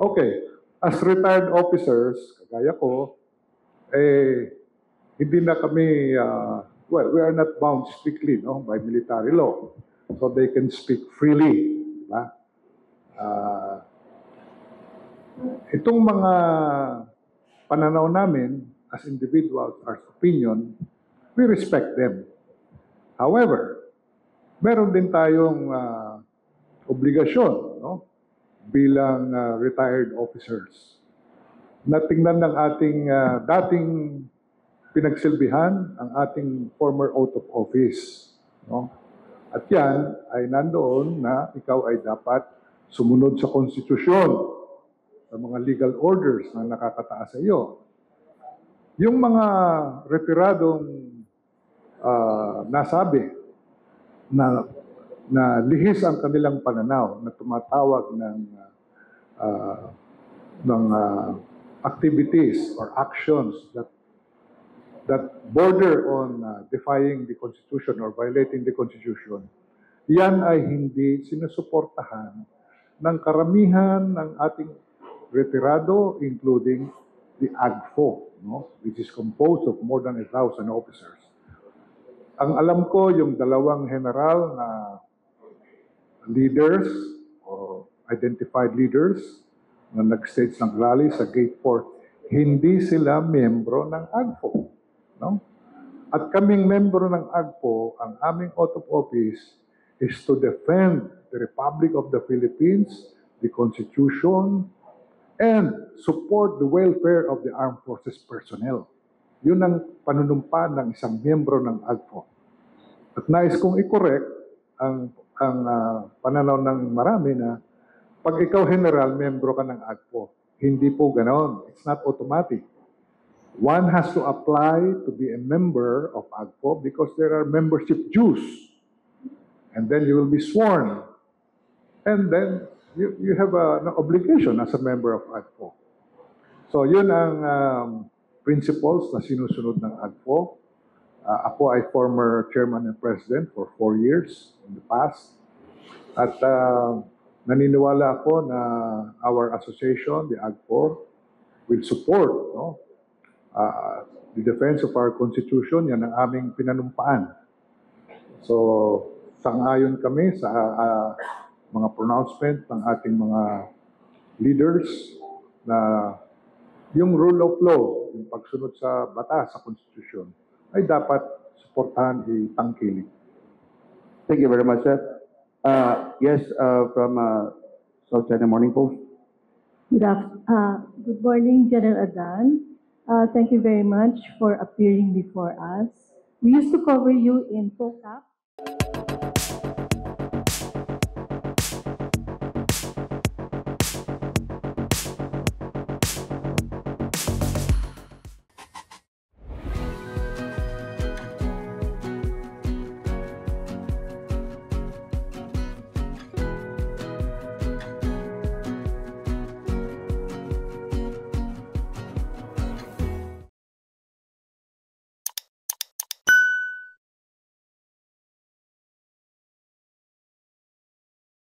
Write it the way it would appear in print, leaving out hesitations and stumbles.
Okay, as retired officers, kagaya ko, hindi na kami, well, we are not bound strictly by military law. So they can speak freely. Diba? Itong mga pananaw namin as individuals, as opinion, we respect them. However, meron din tayong obligasyon bilang retired officers na tingnan ng ating dating pinagsilbihan ang ating former oath of office. At yan ay nandoon na ikaw ay dapat sumunod sa konstitusyon, sa mga legal orders na nakakataas sa iyo. Yung mga retiradong nasabi na lihis ang kanilang pananaw na tumatawag ng activities or actions that border on defying the Constitution or violating the Constitution, yan ay hindi sinusuportahan ng karamihan ng ating retirado, including the AGFO, which is composed of more than 1,000 officers. Ang alam ko, yung dalawang general na leaders o identified leaders na nag-stage ng rally sa Gate 4, hindi sila membro ng AGFO. At kaming membro ng AGFO, ang aming oath of office is to defend the Republic of the Philippines, the Constitution, and support the welfare of the armed forces personnel. Yun ang panunumpa ng isang miyembro ng AGFO. At nais kong i-correct ang pananaw ng marami na pag ikaw general, miyembro ka ng AGFO. Hindi po ganon. It's not automatic. One has to apply to be a member of AGFO because there are membership dues. And then you will be sworn. And then you have an obligation as a member of AGFO. So yun ang principles na sinusunod ng AGFO. Ako ay former chairman and president for 4 years in the past. At naniniwala ako na our association, the AGFO, will support the defense of our Constitution. Yan ang aming pinanumpaan. So, sang-ayon kami sa mga pronouncement ng ating mga leaders na yung rule of law, yung pagsunod sa batas, sa Constitution, ay dapat suportahan, itangkilik. Thank you very much, sir. Yes, from South China Morning Post. Good morning, General Adan. Thank you very much for appearing before us. We used to cover you in FOCAP.